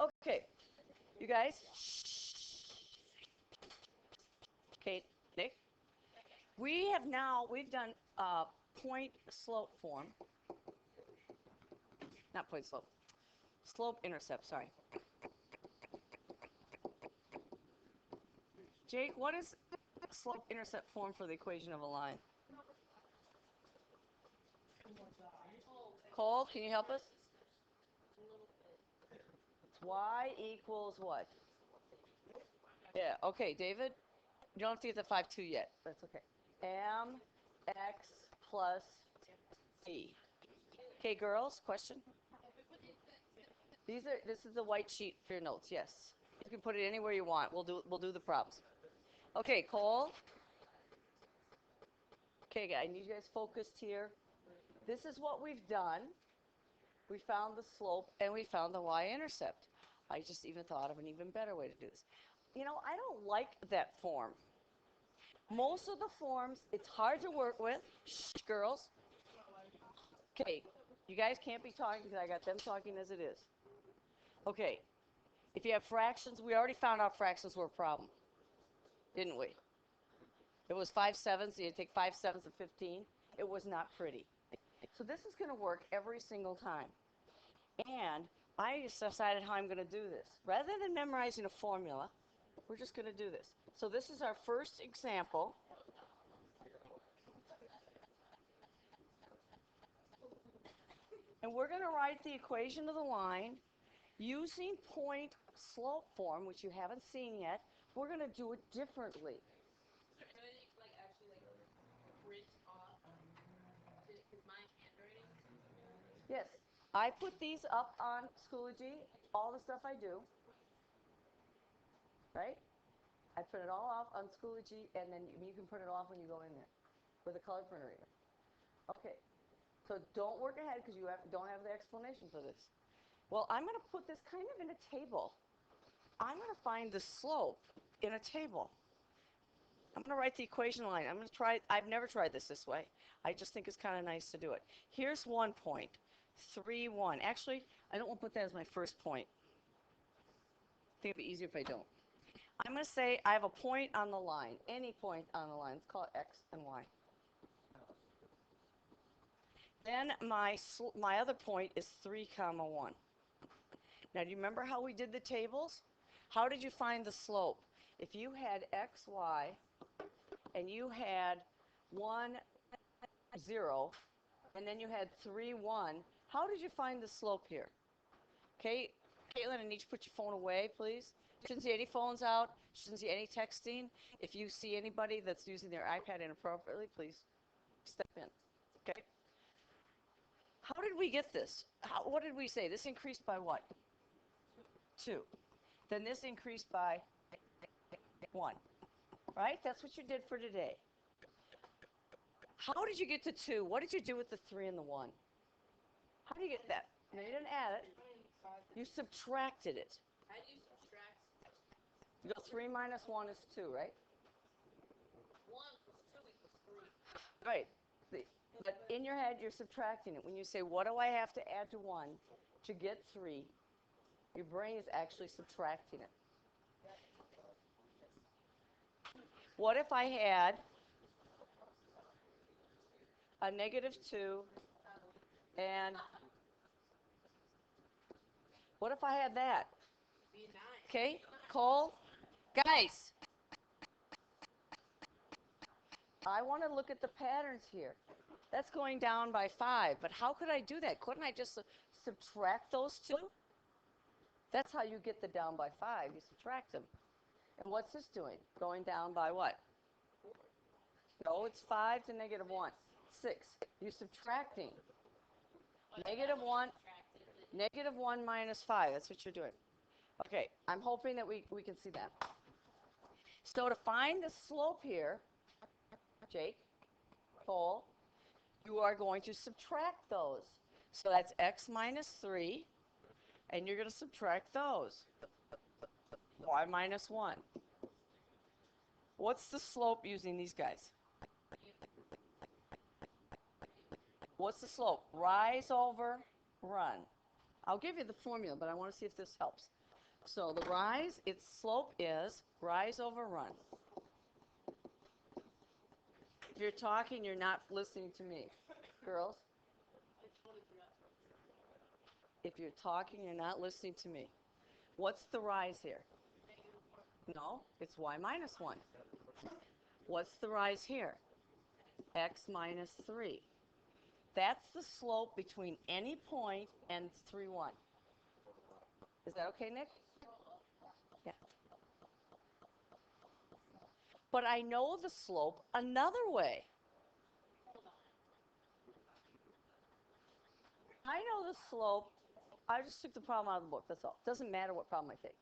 Okay, you guys. Kate, Nick. We've done point slope form, not point slope, slope intercept, sorry. Jake, what is slope intercept form for the equation of a line? Cole, can you help us? It's y equals what? Yeah, okay, David, you don't have to get the 5-2 yet. That's okay. mx plus c. Okay, girls, question? This is the white sheet for your notes, yes. You can put it anywhere you want. We'll do the props. Okay, Cole. Okay, I need you guys focused here. This is what we've done. We found the slope and we found the y-intercept. I just even thought of an even better way to do this. You know, I don't like that form. Most of the forms, it's hard to work with. Shh, girls. Okay, you guys can't be talking because I got them talking as it is. Okay, if you have fractions, we already found out fractions were a problem, didn't we? It was 5/7, so you take 5/7 of 15. It was not pretty. So this is going to work every single time. And I just decided how I'm going to do this. Rather than memorizing a formula, we're just going to do this. So this is our first example. And we're going to write the equation of the line using point slope form, which you haven't seen yet. We're going to do it differently. Yes, I put these up on Schoology, all the stuff I do, right? I print it all off on Schoology, and then you can print it off when you go in there with a color printer even. Okay, so don't work ahead because you don't have the explanation for this. Well, I'm going to put this kind of in a table. I'm going to find the slope in a table. I'm going to write the equation line. I'm going to try, I've never tried this way. I just think it's kind of nice to do it. Here's 1 point, 3, 1. Actually, I don't want to put that as my first point. I think it'd be easier if I don't. I'm going to say I have a point on the line, any point on the line. Let's call it x and y. Then my other point is 3, 1. Now, do you remember how we did the tables? How did you find the slope? If you had x, y, and you had 1, 0, and then you had 3, 1, how did you find the slope here? Okay, Caitlin, I need you to put your phone away, please. Shouldn't see any phones out. Shouldn't see any texting. If you see anybody that's using their iPad inappropriately, please step in. Okay? How did we get this? What did we say? This increased by what? 2. Then this increased by 1. Right? That's what you did for today. How did you get to 2? What did you do with the 3 and the 1? How do you get that? No, you didn't add it. You subtracted it. How do you subtract? You go 3 minus 1 is 2, right? 1 plus 2 equals 3. Right. But in your head, you're subtracting it. When you say, what do I have to add to 1 to get 3, your brain is actually subtracting it. What if I had a -2 and what if I had that? Okay, Cole, guys, I want to look at the patterns here. That's going down by 5, but how could I do that? Couldn't I just subtract those 2? That's how you get the down by 5. You subtract them. And what's this doing? Going down by what? No, it's 5 to -1. 6. You're subtracting. -1, -1 minus 5. That's what you're doing. Okay, I'm hoping that we can see that. So to find the slope here, Jake, Cole, you are going to subtract those. So that's x minus 3, and you're going to subtract those. Y minus 1. What's the slope using these guys? What's the slope? Rise over run. I'll give you the formula, but I want to see if this helps. So the rise, its slope is rise over run. If you're talking, you're not listening to me. Girls, if you're talking, you're not listening to me. What's the rise here? No, it's y minus 1. What's the rise here? X minus 3. That's the slope between any point and 3, 1. Is that okay, Nick? Yeah. But I know the slope another way. I know the slope. I just took the problem out of the book, that's all. Doesn't matter what problem I take.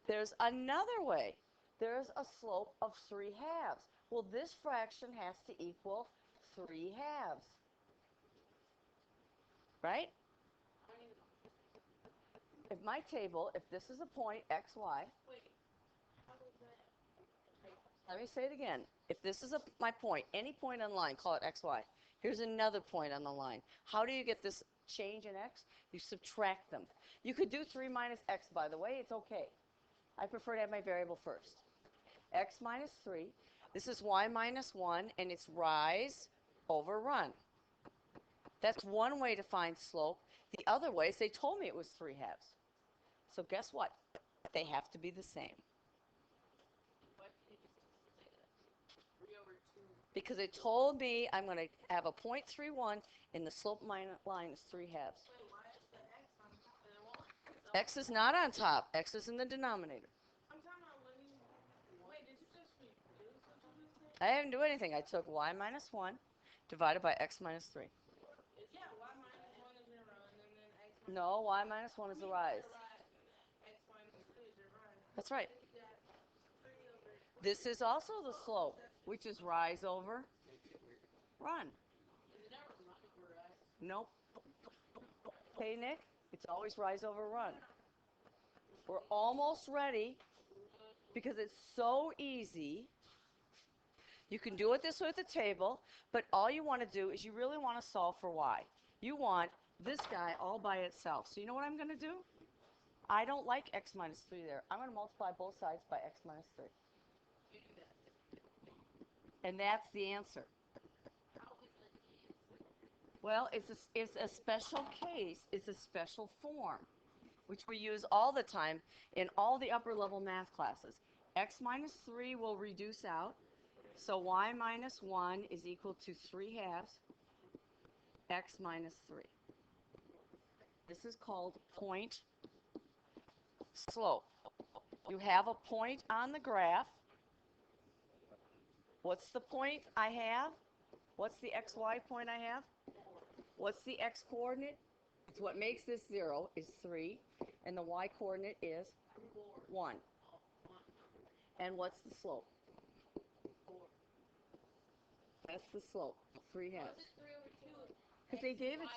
There's another way. There's a slope of 3 halves. Well, this fraction has to equal 3 halves. Right? If my table, if this is a point, x, y. Let me say it again. If this is my point, any point on the line, call it x, y. Here's another point on the line. How do you get this change in x? You subtract them. You could do 3 minus x, by the way. It's okay. I prefer to have my variable first. X minus 3. This is y minus 1, and it's rise over run. That's one way to find slope. The other way is they told me it was 3 halves. So guess what? They have to be the same. Because it told me I'm going to have a 0.31 and the slope line is 3 halves. X is not on top. X is in the denominator. I didn't do anything. I took y minus 1 divided by x minus 3. No, y minus 1 is the rise. That's right. This is also the slope, which is rise over run. Nope. Okay, Nick? It's always rise over run. We're almost ready because it's so easy. You can do it this way with the table, but all you want to do is you really want to solve for y. You want this guy all by itself. So you know what I'm going to do? I don't like x minus 3 there. I'm going to multiply both sides by x minus 3. And that's the answer. Well, it's a special case. It's a special form, which we use all the time in all the upper level math classes. X minus 3 will reduce out. So y minus 1 is equal to 3 halves x minus 3. This is called point slope. You have a point on the graph. What's the point I have? What's the xy point I have? What's the x coordinate? It's what makes this 0 is 3, and the y coordinate is 1. And what's the slope? That's the slope, 3 halves. Because they gave it.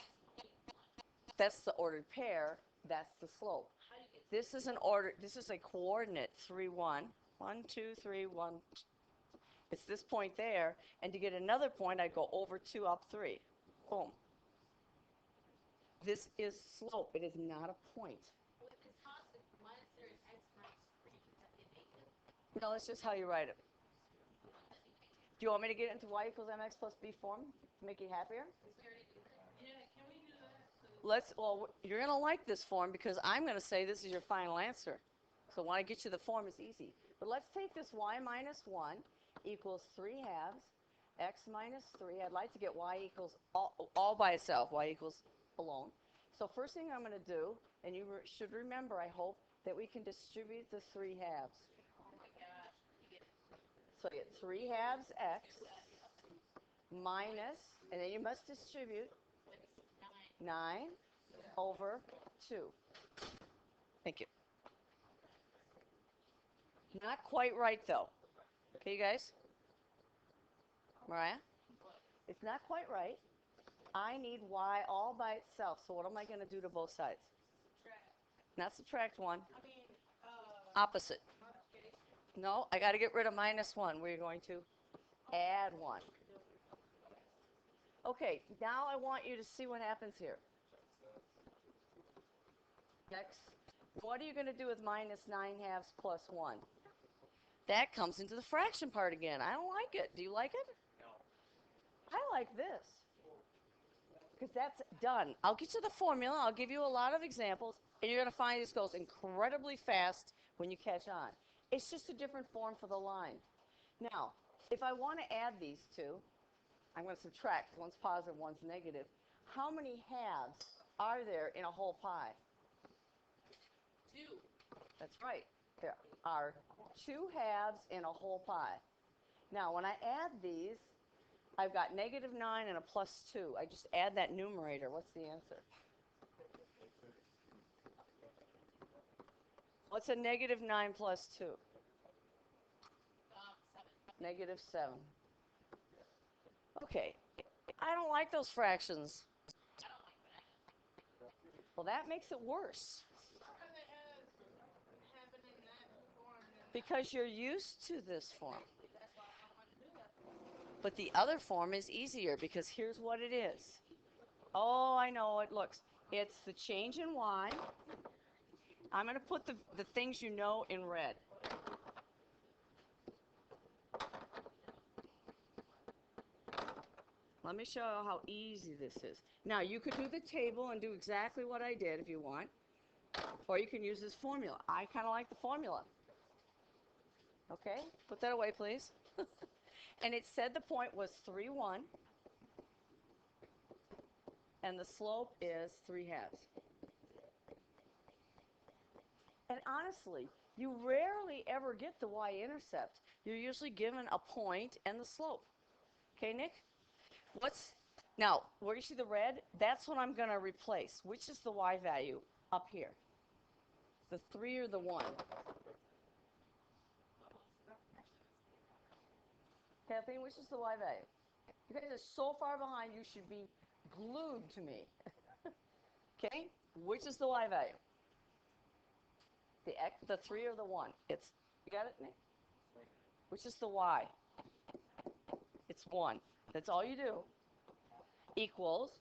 That's the ordered pair. That's the slope. This is a coordinate 3, 1. 1, 2, 3, 1. It's this point there, and to get another point, I go over 2, up 3. Boom. This is slope. It is not a point. No, that's just how you write it. Do you want me to get into y equals mx plus b form to make you happier? Well, you're going to like this form because I'm going to say this is your final answer. So when I get you the form, it's easy. But let's take this y minus 1 equals 3 halves x minus 3. I'd like to get y equals all by itself, y equals alone. So first thing I'm going to do, and you should remember, I hope, that we can distribute the 3 halves. So I get 3 halves x minus, and then you must distribute 9 over 2. Thank you. Not quite right, though. Okay, you guys? Mariah? It's not quite right. I need y all by itself. So what am I going to do to both sides? Not subtract 1. Opposite. No, I got to get rid of minus 1. We're going to add 1. Okay, now I want you to see what happens here. X, What are you going to do with minus 9/2 plus 1? That comes into the fraction part again. I don't like it. Do you like it? I like this. Because that's done. I'll get you the formula. I'll give you a lot of examples. And you're going to find this goes incredibly fast when you catch on. It's just a different form for the line. Now, if I want to add these two, I'm going to subtract. One's positive, one's negative. How many halves are there in a whole pie? 2. That's right. There are 2 halves in a whole pie. Now, when I add these, I've got negative 9 and a plus 2. I just add that numerator. What's the answer? What's a negative 9 plus 2? 7. Negative 7. Okay. I don't like those fractions. I don't like that. Well, that makes it worse. Because you're used to this form. But the other form is easier because here's what it is. Oh, I know it looks. It's the change in y. I'm going to put the things you know in red. Let me show you how easy this is. Now, you could do the table and do exactly what I did if you want. Or you can use this formula. I kind of like the formula. Okay? Put that away, please. And it said the point was 3, 1. And the slope is 3/2. And honestly, you rarely ever get the y-intercept. You're usually given a point and the slope. Okay, Nick? Now, where you see the red, that's what I'm going to replace. Which is the y value up here? The 3 or the 1? Kathleen, which is the y value? You guys are so far behind, you should be glued to me. Okay? Which is the y value? The 3 or the 1? You got it, Nick? Which is the y? It's 1. That's all you do. Equals,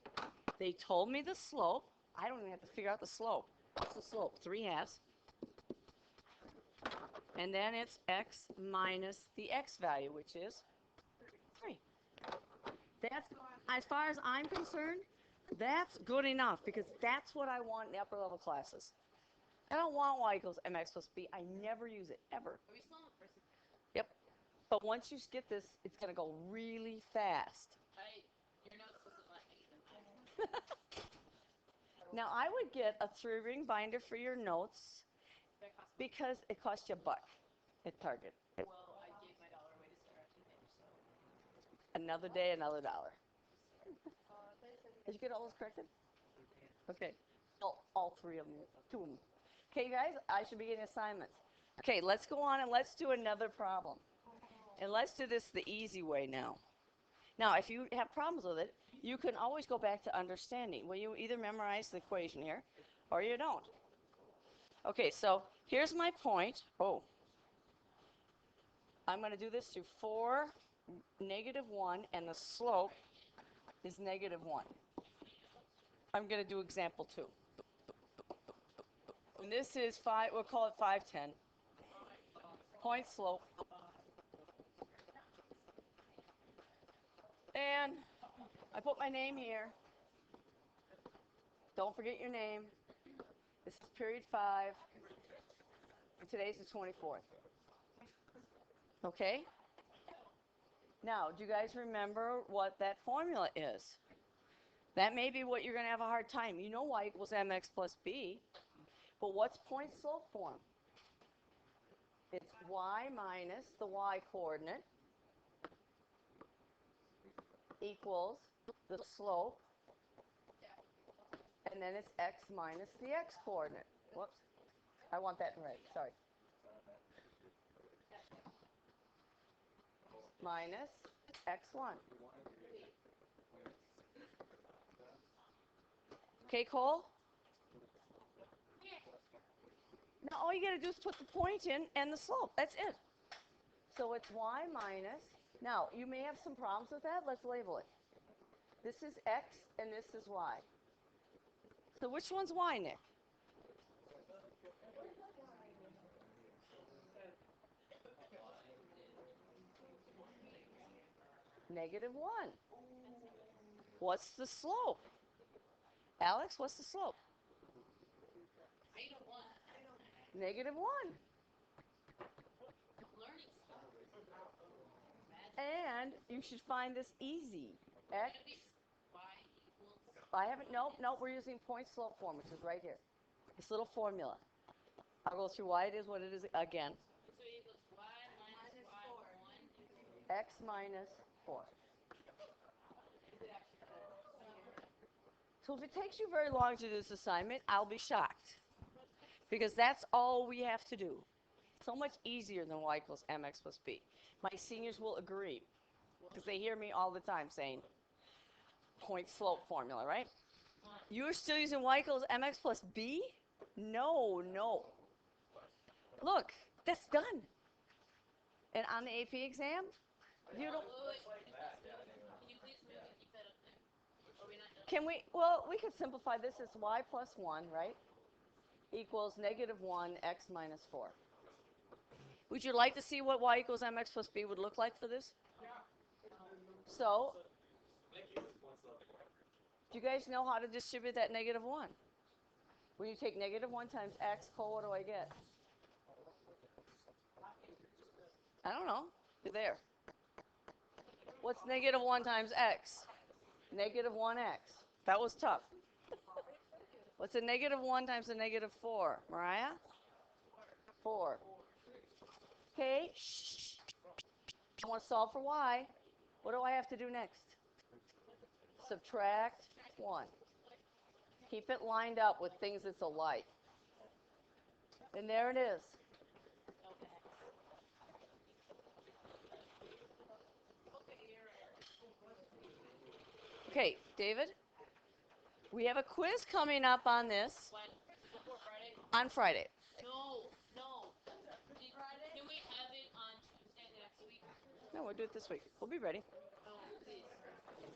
they told me the slope. I don't even have to figure out the slope. What's the slope? 3/2. And then it's x minus the x value, which is 3. That's, as far as I'm concerned, that's good enough because that's what I want in upper level classes. I don't want y equals mx plus b. I never use it, ever. Are we still on the first? Yep. But once you get this, it's going to go really fast. Your notes wasn't letting me. Now, I would get a 3-ring binder for your notes because it costs you $1 at Target. Well, I gave my $1 away to Sarah today, so. Another day, another $1. Did you get all those corrected? Okay. All 3 of them. 2 of them. Okay, you guys, I should be getting assignments. Okay, let's go on and let's do another problem. And let's do this the easy way now. Now, if you have problems with it, you can always go back to understanding. Well, you either memorize the equation here or you don't. Okay, so here's my point. Oh, I'm going to do this to 4, -1, and the slope is -1. I'm going to do example 2. And this is 5, we'll call it 510. Point slope. And I put my name here. Don't forget your name. This is period 5. And today's the 24th. Okay? Now, do you guys remember what that formula is? That may be what you're going to have a hard time. You know y equals mx plus b. But what's point slope form? It's y minus the y coordinate equals the slope, and then it's x minus the x coordinate. Whoops. I want that in red. Sorry. Minus x1. Okay, Cole? Now all you got to do is put the point in and the slope. That's it. So it's y minus. Now, you may have some problems with that. Let's label it. This is x and this is y. So which one's y, Nick? Negative 1. What's the slope? Alex, what's the slope? Negative 1. And you should find this easy. X. I haven't, nope, we're using point slope form, which is right here. This little formula. I'll go through why it is what it is again. So it equals y minus y1. X minus 4. So if it takes you very long to do this assignment, I'll be shocked. Because that's all we have to do. So much easier than y equals mx plus b. My seniors will agree. Because they hear me all the time saying, point slope formula, right? You're still using y equals mx plus b? No. Look, that's done. And on the AP exam, you don't... Can we, well, we could simplify this as y plus 1, right? Equals negative 1 x minus 4. Would you like to see what y equals mx plus b would look like for this? So, do you guys know how to distribute that negative 1? When you take negative 1 times x, what do I get? I don't know. You're there. What's negative 1 times x? Negative 1x. That was tough. What's a negative 1 times a negative 4? Mariah? 4. Okay. I want to solve for y. What do I have to do next? Subtract 1. Keep it lined up with things that's alike. And there it is. Okay, David, we have a quiz coming up on this. Before Friday? On Friday. No. Can we have it on Tuesday next week? No, we'll do it this week. We'll be ready. No, please.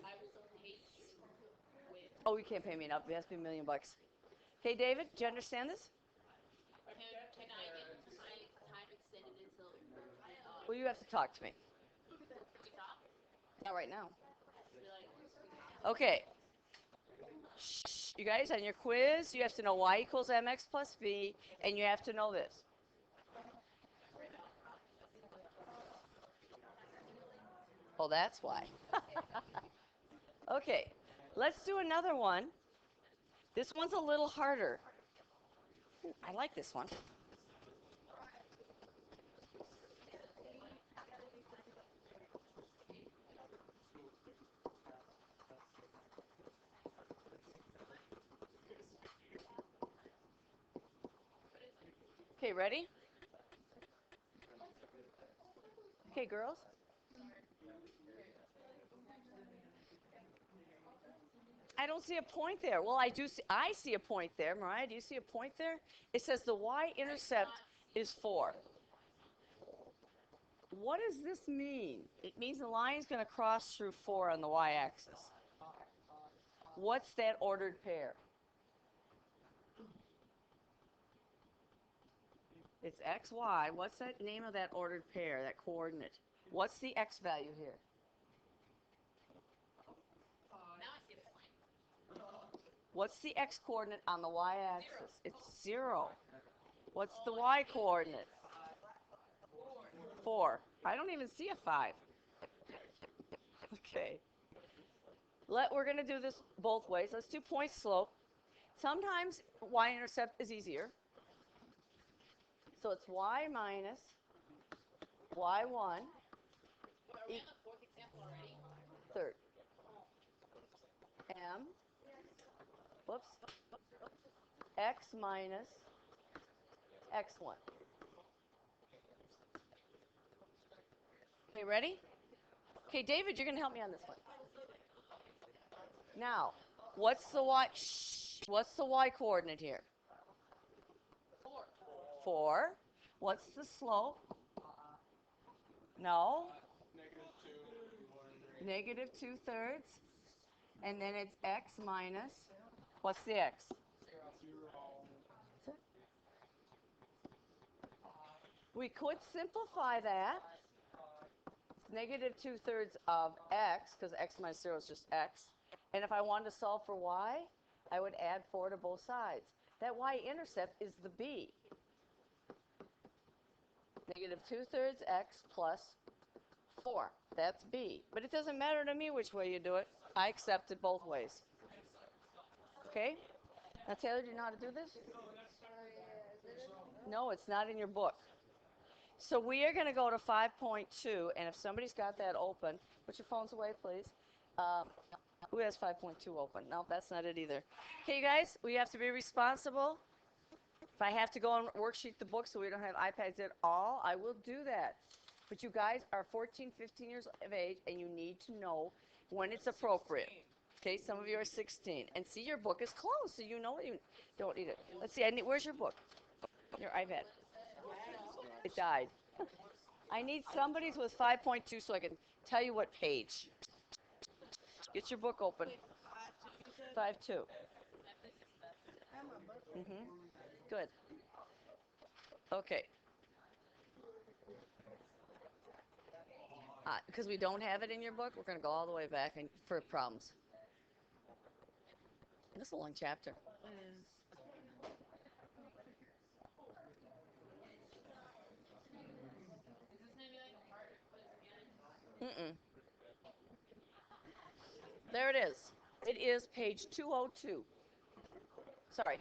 I will pay you with. Oh, you can't pay me enough. It has to be $1 million. Okay, David, do you understand this? Can I get my time extended until? Well, you have to talk to me. We talk? Not right now. Like, Okay. You guys, on your quiz, you have to know y equals mx plus b, and you have to know this. Oh, that's why. Okay, let's do another one. This one's a little harder. Ooh, I like this one. Okay, ready? Okay, girls. I don't see a point there. Well, I see a point there. Mariah, do you see a point there? It says the y-intercept is 4. What does this mean? It means the line is going to cross through 4 on the y-axis. What's that ordered pair? It's x, y. What's that name of that ordered pair, that coordinate? What's the x value here? now I see the point. What's the x coordinate on the y-axis? It's 0. What's the y coordinate? 4. I don't even see a 5. Okay. We're going to do this both ways. Let's do point slope. Sometimes y-intercept is easier. So it's y minus y1 Are we on the fourth example already? third. M, whoops, x minus x1. Okay, ready? Okay, David, you're going to help me on this one. Now, what's the y coordinate here? 4. What's the slope? No. Negative 2/3. And then it's x minus, what's the x? 0. We could simplify that. negative 2/3 of x, because x minus 0 is just x. And if I wanted to solve for y, I would add 4 to both sides. That y-intercept is the b. Negative 2/3 x plus 4. That's b. But it doesn't matter to me which way you do it. I accept it both ways. Okay? Now, Taylor, do you know how to do this? No, it's not in your book. So we are going to go to 5.2, and if somebody's got that open, put your phones away, please. Who has 5.2 open? No, that's not it either. Okay, you guys, we have to be responsible. If I have to go and worksheet the book so we don't have iPads at all, I will do that. But you guys are 14, 15 years of age, and you need to know when it's appropriate. Okay, some of you are 16. And see, your book is closed, so you know you don't need it. Let's see, where's your book? Your iPad. It died. I need somebody's with 5.2 so I can tell you what page. Get your book open. 5.2. Mm-hmm. Good. Okay. Because we don't have it in your book, we're going to go all the way back for problems. This is a long chapter. Mm-mm. There it is. It is page 202. Sorry.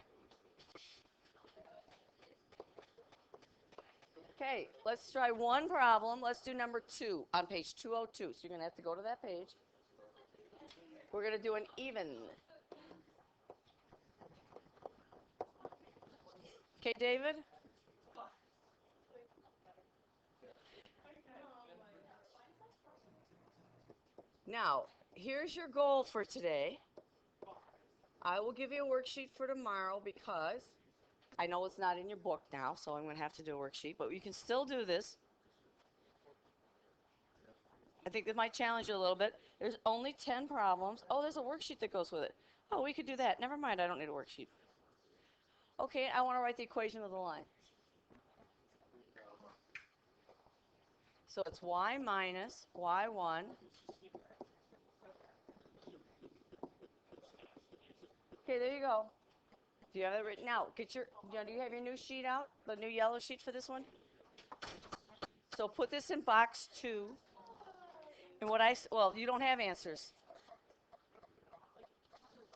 Okay, let's try one problem. Let's do number 2 on page 202. So you're going to have to go to that page. We're going to do an even. Okay, David? Now, here's your goal for today. I will give you a worksheet for tomorrow because I know it's not in your book now, so I'm going to have to do a worksheet, but you can still do this. I think that might challenge you a little bit. There's only 10 problems. Oh, there's a worksheet that goes with it. Oh, we could do that. Never mind, I don't need a worksheet. Okay, I want to write the equation with a line. So it's y minus y1. Okay, there you go. Do you have it written out? Do you have your new sheet out? The new yellow sheet for this one? So put this in box 2. And well, you don't have answers.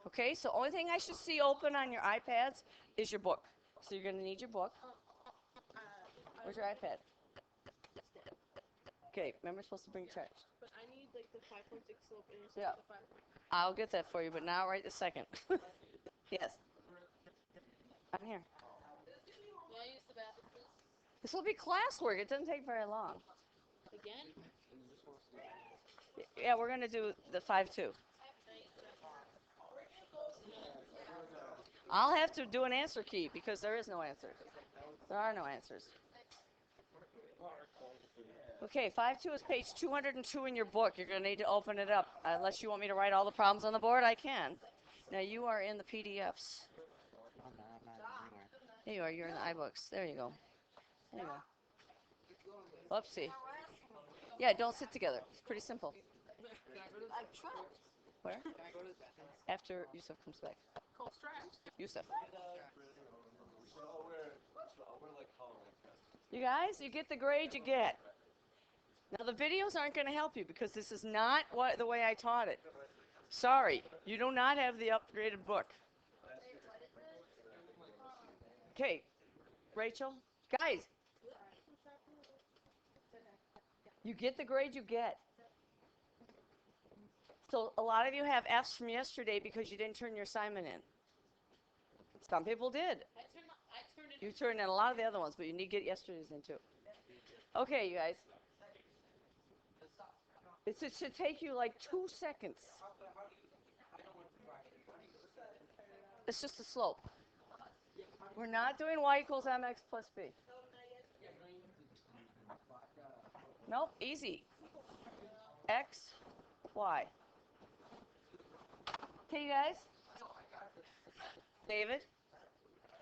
Okay, so only thing I should see open on your iPads is your book. So you're going to need your book. Where's your iPad? Okay, remember, supposed to bring charge. But I need like the 5.6 slope intercept. Yeah. The 5. I'll get that for you, but now right this second. Yes. I'm here. May I use the bathroom, please? This will be classwork. It doesn't take very long. Again? Yeah, we're going to do the 5-2. I'll have to do an answer key because there is no answer. There are no answers. Okay, 5-2 is page 202 in your book. You're going to need to open it up. Unless you want me to write all the problems on the board, I can. Now, you are in the PDFs. There you are. You're in the iBooks. There you go. There you go. Whoopsie. Yeah, don't sit together. It's pretty simple. Where? After Yusuf comes back. Yusuf. You guys, you get the grade you get. Now, the videos aren't going to help you because this is not the way I taught it. Sorry, you do not have the upgraded book. Okay, Rachel. Guys, you get the grade you get. So a lot of you have F's from yesterday because you didn't turn your assignment in. Some people did. You turned in a lot of the other ones, but you need to get yesterday's in too. Okay, you guys. It should take you like 2 seconds. It's just a slope. We're not doing y equals mx plus b. Nope, easy. X, y. Okay, you guys? David?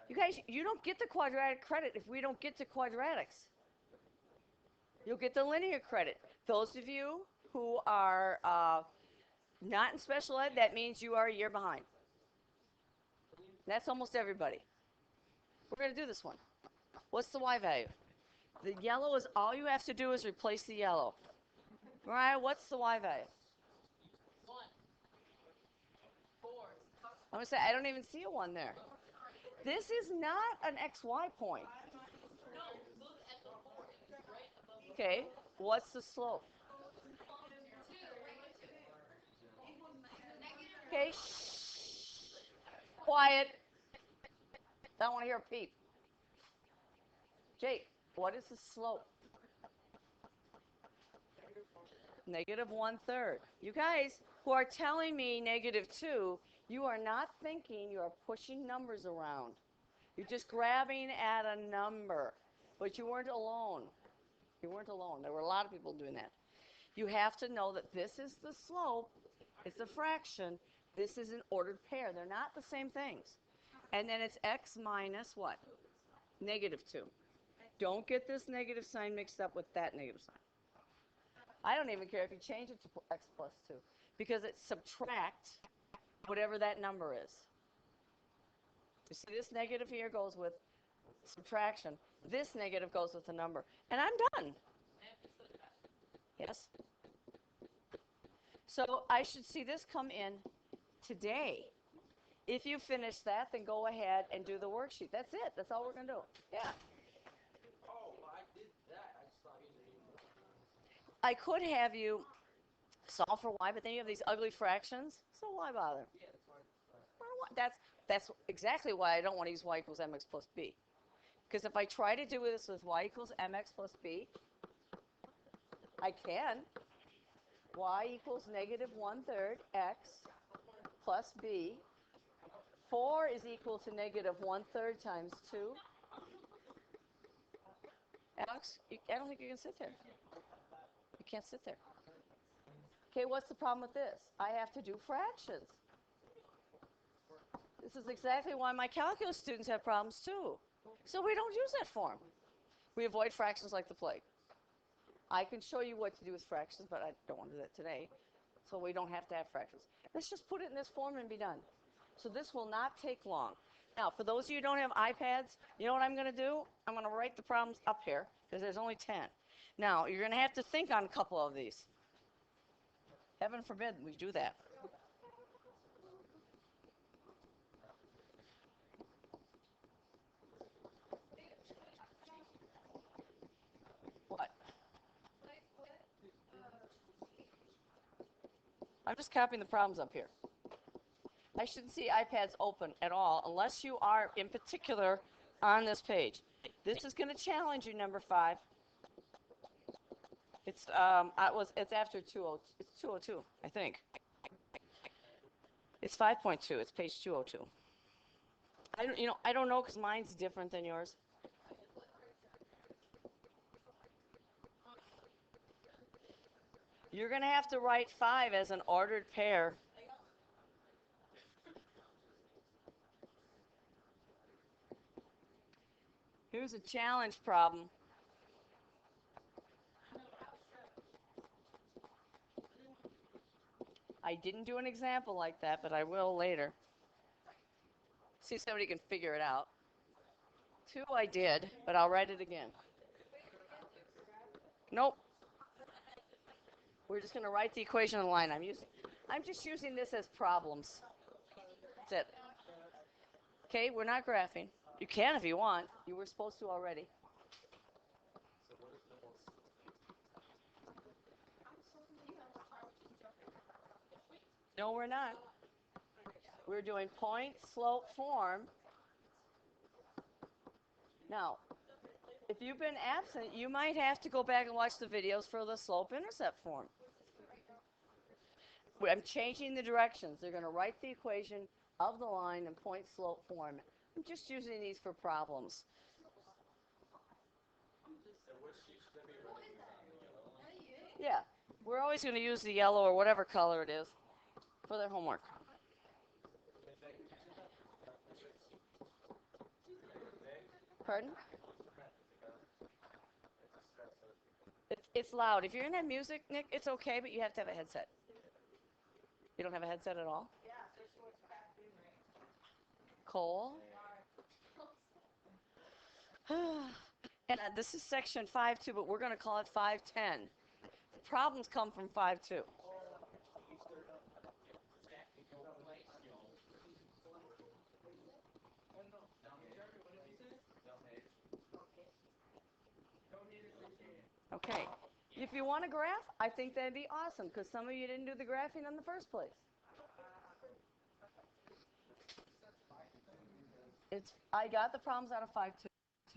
You guys, you don't get the quadratic credit if we don't get to quadratics. You'll get the linear credit. Those of you who are not in special ed, that means you are a year behind. That's almost everybody. We're going to do this one. What's the y value? The yellow is all you have to do is replace the yellow. Mariah, what's the y value? 1. 4. I'm going to say, I don't even see a 1 there. This is not an xy point. No, look at the 4. It's right above the Okay, what's the slope? 2. Okay, shh. Quiet. I don't want to hear a peep. Jake, what is the slope? Negative 1/3. You guys who are telling me -2, you are not thinking, you are pushing numbers around. You're just grabbing at a number. But you weren't alone. You weren't alone. There were a lot of people doing that. You have to know that this is the slope. It's a fraction. This is an ordered pair. They're not the same things. And then it's x minus what? -2. Don't get this negative sign mixed up with that negative sign. I don't even care if you change it to x plus 2 because it subtracts whatever that number is. You see this negative here goes with subtraction. This negative goes with the number. And I'm done. Yes? So I should see this come in today. If you finish that, then go ahead and do the worksheet. That's it. That's all we're going to do. Yeah. Oh, well, I did that. I just thought you did. I could have you solve for y, but then you have these ugly fractions. So why bother? Yeah, that's why. That's exactly why I don't want to use y equals mx plus b. Because if I try to do this with y equals mx plus b, I can. Y equals -1/3 x plus b. 4 is equal to -1/3 times 2. Alex, I don't think you can sit there. You can't sit there. Okay, what's the problem with this? I have to do fractions. This is exactly why my calculus students have problems too. So we don't use that form. We avoid fractions like the plague. I can show you what to do with fractions, but I don't want to do that today. So we don't have to have fractions. Let's just put it in this form and be done. So this will not take long. Now, for those of you who don't have iPads, you know what I'm going to do? I'm going to write the problems up here because there's only 10. Now, you're going to have to think on a couple of these. Heaven forbid we do that. What? I'm just copying the problems up here. I shouldn't see iPads open at all unless you are in particular on this page. This is going to challenge you, number 5. It's after 20. It's 202, I think. It's 5.2. It's page 202. I don't know because mine's different than yours. You're going to have to write 5 as an ordered pair. Here's a challenge problem. I didn't do an example like that, but I will later. See if somebody can figure it out. 2 I did, but I'll write it again. Nope. We're just going to write the equation in the line. I'm just using this as problems. That's it. Okay, we're not graphing. You can if you want. You were supposed to already. No, we're not. We're doing point slope form. Now, if you've been absent, you might have to go back and watch the videos for the slope intercept form. I'm changing the directions. They're going to write the equation of the line in point slope form. I'm just using these for problems. Yeah, we're always going to use the yellow or whatever color it is for their homework. Pardon? It's loud. If you're gonna have music, Nick, it's okay, but you have to have a headset. You don't have a headset at all? Cole? And this is section 5.2, but we're going to call it 5.10. Problems come from 5.2. Okay. If you want a graph, I think that'd be awesome because some of you didn't do the graphing in the first place. I got the problems out of 5.2.